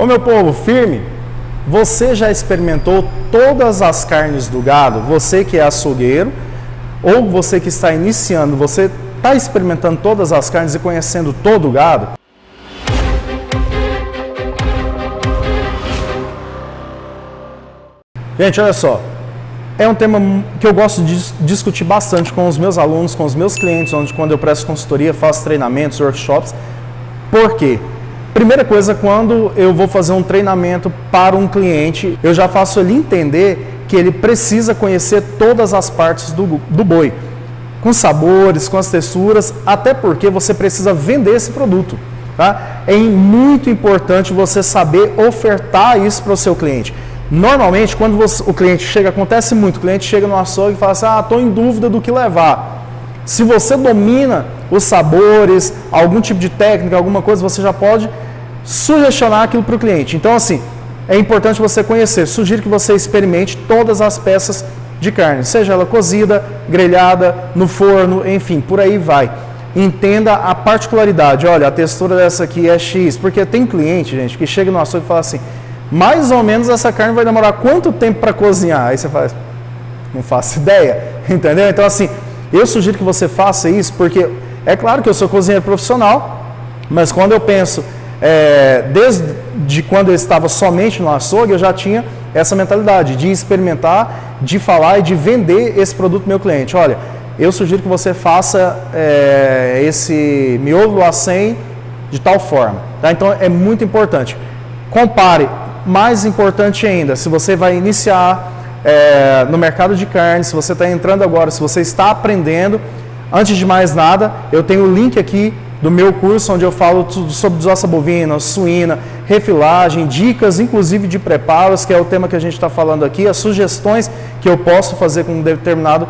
Ô meu povo, firme? Você já experimentou todas as carnes do gado? Você que é açougueiro, ou você que está iniciando, você está experimentando todas as carnes e conhecendo todo o gado? Gente, olha só, é um tema que eu gosto de discutir bastante com os meus alunos, com os meus clientes, onde quando eu presto consultoria, faço treinamentos, workshops. Por quê? Primeira coisa, quando eu vou fazer um treinamento para um cliente, eu já faço ele entender que ele precisa conhecer todas as partes do boi, com sabores, com as texturas, até porque você precisa vender esse produto. Tá? É muito importante você saber ofertar isso para o seu cliente. Normalmente, quando o cliente chega, acontece muito, o cliente chega no açougue e fala assim, estou em dúvida do que levar. Se você domina os sabores, algum tipo de técnica, alguma coisa, você já pode sugestionar aquilo para o cliente. Então, assim, é importante você conhecer. Sugiro que você experimente todas as peças de carne, seja ela cozida, grelhada, no forno, enfim, por aí vai. Entenda a particularidade. Olha, a textura dessa aqui é X, porque tem cliente, gente, que chega no açougue e fala assim, mais ou menos essa carne vai demorar quanto tempo para cozinhar? Aí você fala, não faço ideia, entendeu? Então, assim, eu sugiro que você faça isso, porque é claro que eu sou cozinheiro profissional, mas quando eu penso, desde quando eu estava somente no açougue, eu já tinha essa mentalidade de experimentar, de falar e de vender esse produto para o meu cliente. Olha, eu sugiro que você faça esse miolo a 100 de tal forma. Tá? Então, é muito importante. Compare. Mais importante ainda, se você vai iniciar no mercado de carne, se você está entrando agora, se você está aprendendo, antes de mais nada, eu tenho o link aqui do meu curso, onde eu falo sobre desossa bovina, suína, refilagem, dicas inclusive de preparos, que é o tema que a gente está falando aqui, as sugestões que eu posso fazer com um determinado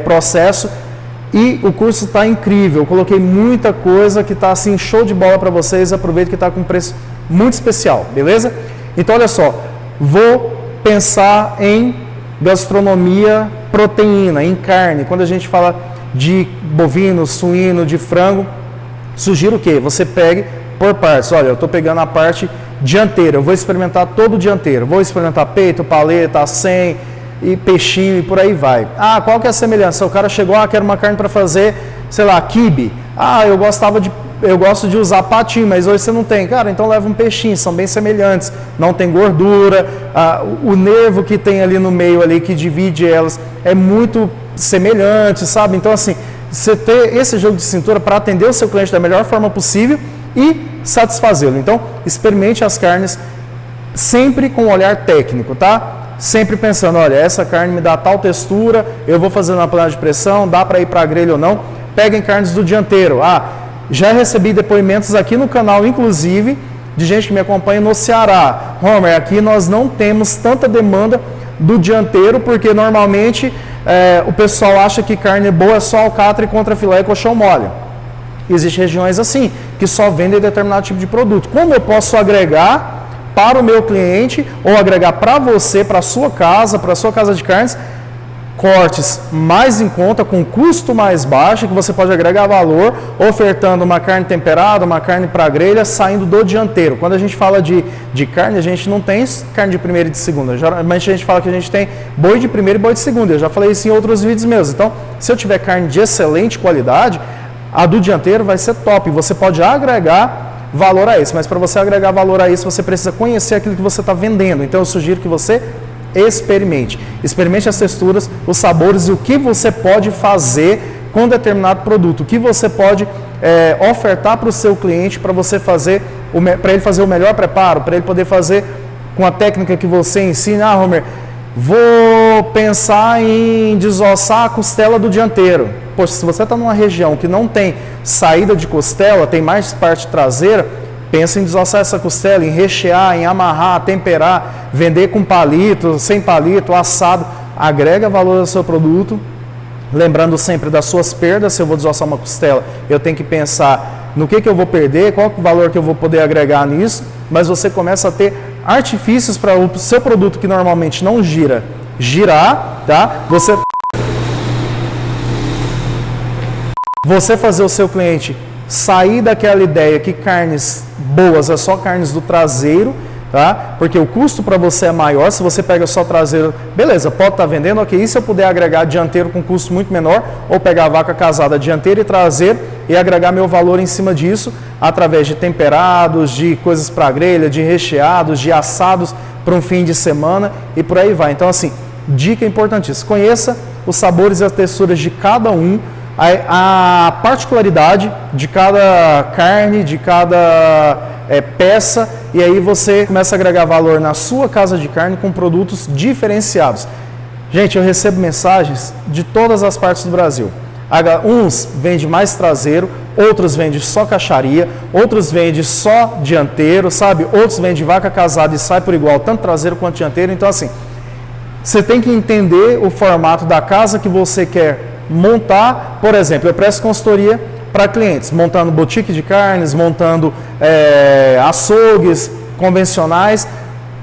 processo. E o curso está incrível, eu coloquei muita coisa que está assim, show de bola para vocês, aproveita que está com preço muito especial, beleza? Então, olha só, vou pensar em gastronomia proteína, em carne. Quando a gente fala de bovino, suíno, de frango, sugiro o quê? Você pegue por partes. Olha, eu estou pegando a parte dianteira, eu vou experimentar todo o dianteiro. Vou experimentar peito, paleta, acém, e peixinho e por aí vai. Qual que é a semelhança? O cara chegou, quero uma carne para fazer, sei lá, quibe. Eu gosto de usar patinho, mas hoje você não tem. Cara, então leva um peixinho, são bem semelhantes, não tem gordura, o nervo que tem ali no meio, ali, que divide elas, é muito semelhante, sabe? Então, assim, você ter esse jogo de cintura para atender o seu cliente da melhor forma possível e satisfazê-lo. Então, experimente as carnes sempre com um olhar técnico, tá? Sempre pensando, olha, essa carne me dá tal textura, eu vou fazer uma panela de pressão, dá para ir para a grelha ou não. Peguem carnes do dianteiro. Já recebi depoimentos aqui no canal, inclusive, de gente que me acompanha no Ceará. Homer, aqui nós não temos tanta demanda do dianteiro, porque normalmente o pessoal acha que carne boa é só alcatra e contrafilé e colchão mole. Existem regiões assim, que só vendem determinado tipo de produto. Como eu posso agregar para o meu cliente, ou agregar para você, para a sua casa de carnes, cortes mais em conta, com custo mais baixo, que você pode agregar valor, ofertando uma carne temperada, uma carne para grelha, saindo do dianteiro. Quando a gente fala de carne, a gente não tem carne de primeira e de segunda. Geralmente a gente fala que a gente tem boi de primeira e boi de segunda. Eu já falei isso em outros vídeos meus. Então, se eu tiver carne de excelente qualidade, a do dianteiro vai ser top. Você pode agregar valor a isso, mas para você agregar valor a isso, você precisa conhecer aquilo que você está vendendo. Então, eu sugiro que você experimente as texturas, os sabores e o que você pode fazer com determinado produto, o que você pode ofertar para o seu cliente para você fazer, para ele fazer o melhor preparo, para ele poder fazer com a técnica que você ensina. Homer, vou pensar em desossar a costela do dianteiro. Poxa, se você está numa região que não tem saída de costela, tem mais parte traseira, pensa em desossar essa costela, em rechear, em amarrar, temperar, vender com palito, sem palito, assado. Agrega valor ao seu produto, lembrando sempre das suas perdas. Se eu vou desossar uma costela, eu tenho que pensar no que eu vou perder, qual é o valor que eu vou poder agregar nisso, mas você começa a ter artifícios para o seu produto que normalmente não girar, tá? Você fazer o seu cliente sair daquela ideia que carnes boas é só carnes do traseiro, tá? Porque o custo para você é maior se você pega só traseiro, beleza, pode estar vendendo, ok, e se eu puder agregar dianteiro com custo muito menor, ou pegar a vaca casada dianteiro e traseiro e agregar meu valor em cima disso, através de temperados, de coisas para grelha, de recheados, de assados para um fim de semana e por aí vai. Então assim, dica importantíssima, conheça os sabores e as texturas de cada um, a particularidade de cada carne, de cada peça, e aí você começa a agregar valor na sua casa de carne com produtos diferenciados. Gente, eu recebo mensagens de todas as partes do Brasil. Uns vendem mais traseiro, outros vendem só caixaria, outros vendem só dianteiro, sabe? Outros vendem vaca casada e sai por igual, tanto traseiro quanto dianteiro. Então assim, você tem que entender o formato da casa que você quer montar. Por exemplo, eu presto consultoria para clientes, montando boutique de carnes, montando açougues convencionais.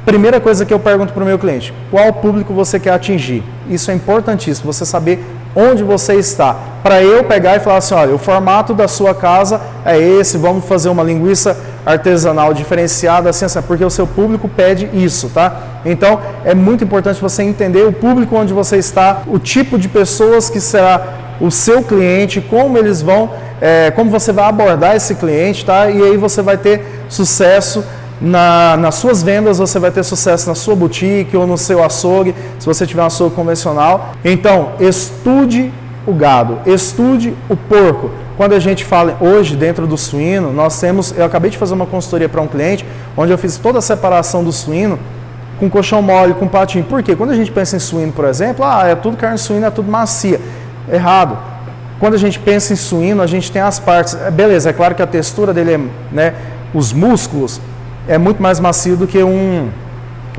Primeira coisa que eu pergunto para o meu cliente, qual público você quer atingir? Isso é importantíssimo, você saber onde você está, para eu pegar e falar assim, olha, o formato da sua casa é esse, vamos fazer uma linguiça artesanal diferenciada, assim, porque o seu público pede isso, tá? Então, é muito importante você entender o público onde você está, o tipo de pessoas que será o seu cliente, como eles vão, como você vai abordar esse cliente, tá? E aí você vai ter sucesso nas suas vendas, você vai ter sucesso na sua boutique ou no seu açougue, se você tiver um açougue convencional. Então, estude o gado, estude o porco. Quando a gente fala hoje dentro do suíno, eu acabei de fazer uma consultoria para um cliente, onde eu fiz toda a separação do suíno com colchão mole, com patinho. Por quê? Quando a gente pensa em suíno, por exemplo, é tudo carne suína, é tudo macia. Errado. Quando a gente pensa em suíno, a gente tem as partes, beleza, é claro que a textura dele os músculos, é muito mais macio do que um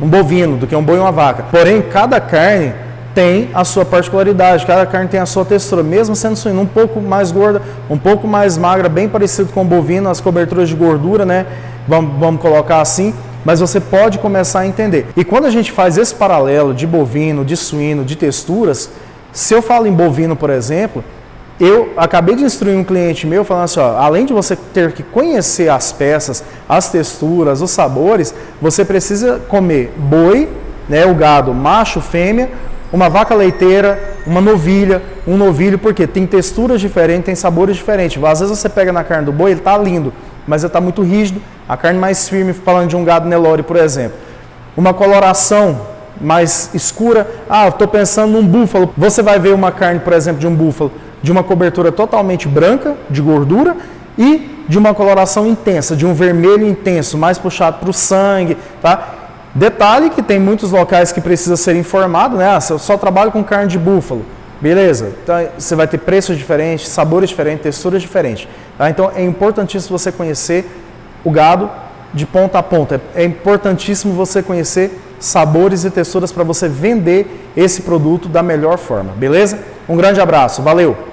bovino, do que um boi ou uma vaca. Porém, cada carne tem a sua particularidade, cada carne tem a sua textura, mesmo sendo suíno, um pouco mais gorda, um pouco mais magra, bem parecido com o bovino, as coberturas de gordura, né? Vamos colocar assim, mas você pode começar a entender. E quando a gente faz esse paralelo de bovino, de suíno, de texturas, se eu falo em bovino, por exemplo, eu acabei de instruir um cliente meu falando assim, ó, além de você ter que conhecer as peças, as texturas, os sabores, você precisa comer boi, né, o gado macho, fêmea, uma vaca leiteira, uma novilha, um novilho, porque tem texturas diferentes, tem sabores diferentes. Às vezes você pega na carne do boi, ele está lindo, mas ele está muito rígido, a carne mais firme, falando de um gado Nelore, por exemplo. Uma coloração mais escura, eu estou pensando num búfalo, você vai ver uma carne, por exemplo, de um búfalo, de uma cobertura totalmente branca, de gordura, e de uma coloração intensa, de um vermelho intenso, mais puxado para o sangue, tá? Detalhe que tem muitos locais que precisa ser informado, né? Eu só trabalho com carne de búfalo, beleza? Então, você vai ter preços diferentes, sabores diferentes, texturas diferentes, tá? Então, é importantíssimo você conhecer o gado de ponta a ponta, é importantíssimo você conhecer sabores e texturas para você vender esse produto da melhor forma, beleza? Um grande abraço, valeu!